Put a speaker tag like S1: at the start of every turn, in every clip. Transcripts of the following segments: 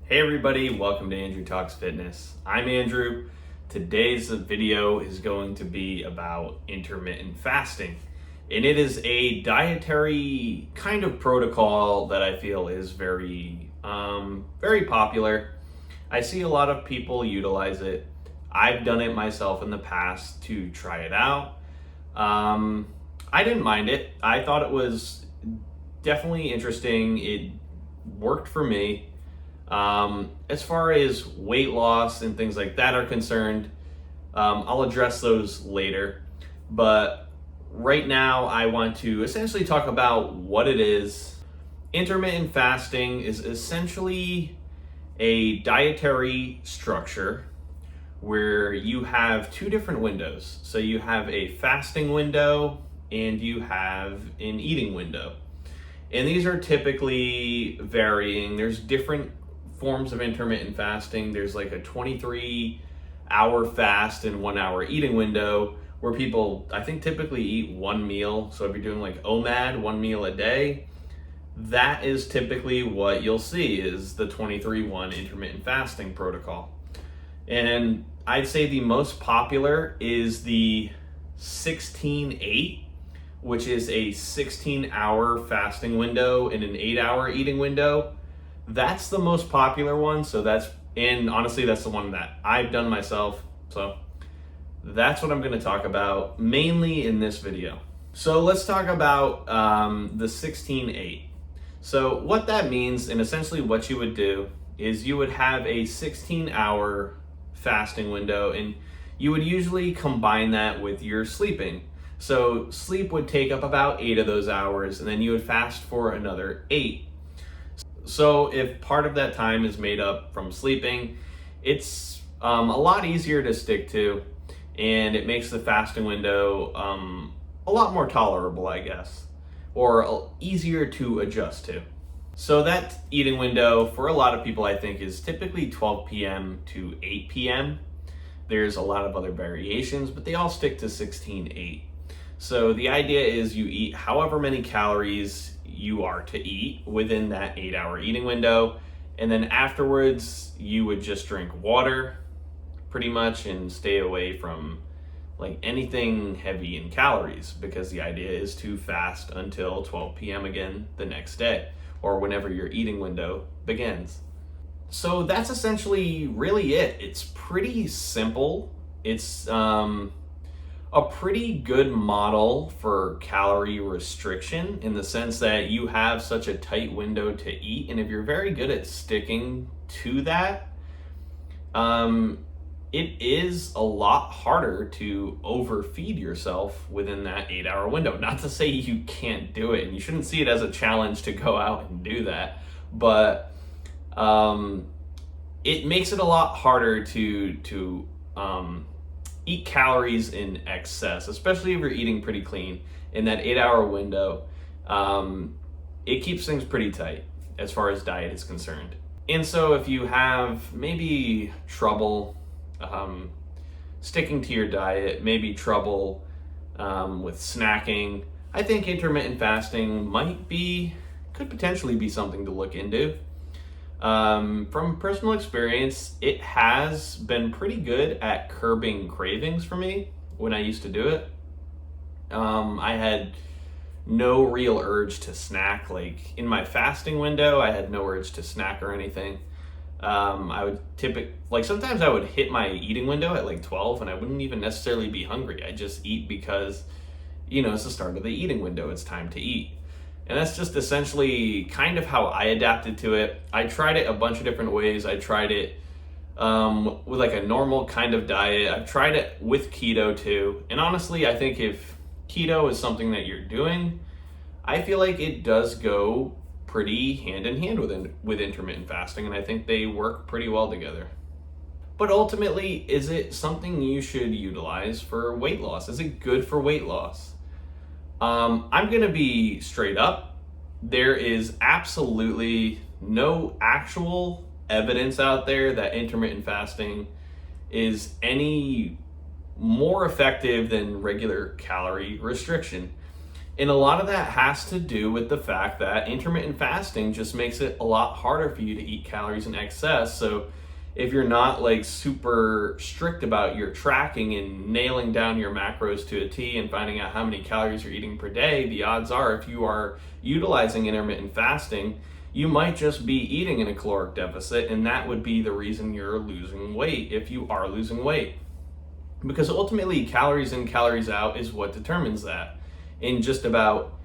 S1: Hey everybody, welcome to Andrew Talks Fitness. I'm Andrew. Today's video is going to be about intermittent fasting. And it is a dietary kind of protocol that I feel is very popular. I see a lot of people utilize it. I've done it myself in the past to try it out. I didn't mind it. I thought it was definitely interesting. It worked for me. As far as weight loss and things like that are concerned, I'll address those later. But right now, I want to essentially talk about what it is. Intermittent fasting is essentially a dietary structure where you have two different windows. So you have a fasting window and you have an eating window. And these are typically varying. There's different forms of intermittent fasting. There's like a 23-hour fast and 1 hour eating window where people, I think, typically eat one meal. So if you're doing like OMAD, one meal a day, that is typically what you'll see is the 23-1 intermittent fasting protocol. And I'd say the most popular is the 16-8, which is a 16-hour fasting window and an 8-hour eating window. That's the most popular one. And honestly, that's the one that I've done myself. So that's what I'm going to talk about mainly in this video. So let's talk about the 16-8. So what that means, and essentially what you would do, is you would have a 16-hour fasting window, and you would usually combine that with your sleeping. So sleep would take up about 8 of those hours, and then you would fast for another 8. So if part of that time is made up from sleeping, it's a lot easier to stick to, and it makes the fasting window a lot more tolerable, I guess, or easier to adjust to. So that eating window for a lot of people, I think, is typically 12 p.m. to 8 p.m. There's a lot of other variations, but they all stick to 16-8. So the idea is you eat however many calories you are to eat within that 8-hour eating window. And then afterwards, you would just drink water pretty much and stay away from like anything heavy in calories, because the idea is to fast until 12 p.m. again the next day or whenever your eating window begins. So that's essentially really it. It's pretty simple. It's a pretty good model for calorie restriction in the sense that you have such a tight window to eat, and if you're very good at sticking to that, it is a lot harder to overfeed yourself within that 8-hour window. Not to say you can't do it, and you shouldn't see it as a challenge to go out and do that, but it makes it a lot harder to eat calories in excess, especially if you're eating pretty clean in that 8-hour window. It keeps things pretty tight as far as diet is concerned. And so if you have maybe trouble sticking to your diet, maybe trouble with snacking, I think intermittent fasting could potentially be something to look into. From personal experience, it has been pretty good at curbing cravings for me when I used to do it. I had no real urge to snack. Like in my fasting window, I had no urge to snack or anything. I would sometimes I would hit my eating window at like 12 and I wouldn't even necessarily be hungry. I just eat because, it's the start of the eating window. It's time to eat. And that's just essentially kind of how I adapted to it. I tried it a bunch of different ways. I tried it with like a normal kind of diet. I've tried it with keto too. And honestly, I think if keto is something that you're doing, I feel like it does go pretty hand in hand with intermittent fasting. And I think they work pretty well together. But ultimately, is it something you should utilize for weight loss? Is it good for weight loss? I'm going to be straight up. There is absolutely no actual evidence out there that intermittent fasting is any more effective than regular calorie restriction. And a lot of that has to do with the fact that intermittent fasting just makes it a lot harder for you to eat calories in excess. So if you're not like super strict about your tracking and nailing down your macros to a T and finding out how many calories you're eating per day, the odds are if you are utilizing intermittent fasting, you might just be eating in a caloric deficit, and that would be the reason you're losing weight if you are losing weight. Because ultimately, calories in, calories out is what determines that. In just about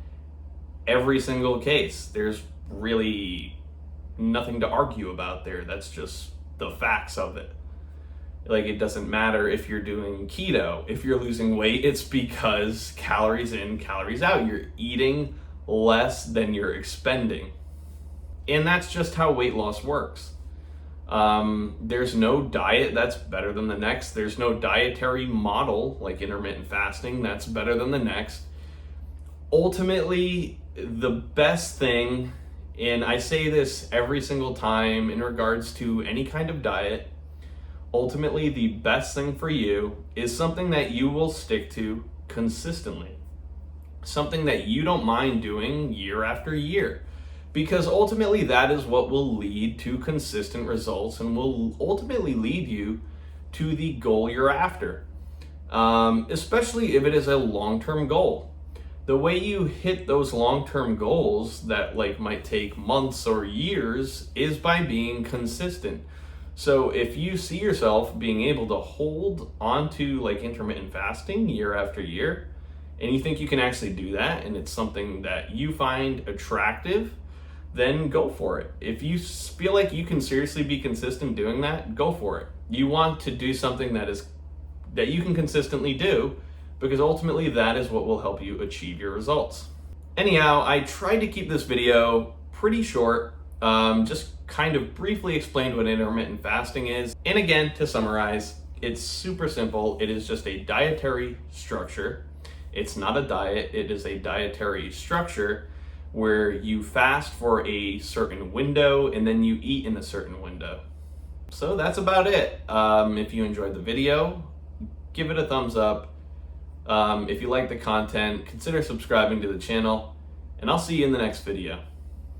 S1: every single case, there's really nothing to argue about there. That's just the facts of it. Like, it doesn't matter if you're doing keto. If you're losing weight, it's because calories in, calories out. You're eating less than you're expending. And that's just how weight loss works. There's no diet that's better than the next. There's no dietary model like intermittent fasting that's better than the next. Ultimately, the best thing, and I say this every single time in regards to any kind of diet, ultimately the best thing for you is something that you will stick to consistently. Something that you don't mind doing year after year. Because ultimately that is what will lead to consistent results and will ultimately lead you to the goal you're after. Especially if it is a long-term goal. The way you hit those long-term goals that like might take months or years is by being consistent. So if you see yourself being able to hold onto like intermittent fasting year after year, and you think you can actually do that, and it's something that you find attractive, then go for it. If you feel like you can seriously be consistent doing that, go for it. You want to do something that you can consistently do, because ultimately that is what will help you achieve your results. Anyhow, I tried to keep this video pretty short, just kind of briefly explained what intermittent fasting is. And again, to summarize, it's super simple. It is just a dietary structure. It's not a diet, it is a dietary structure where you fast for a certain window and then you eat in a certain window. So that's about it. If you enjoyed the video, give it a thumbs up. If you like the content, consider subscribing to the channel, and I'll see you in the next video.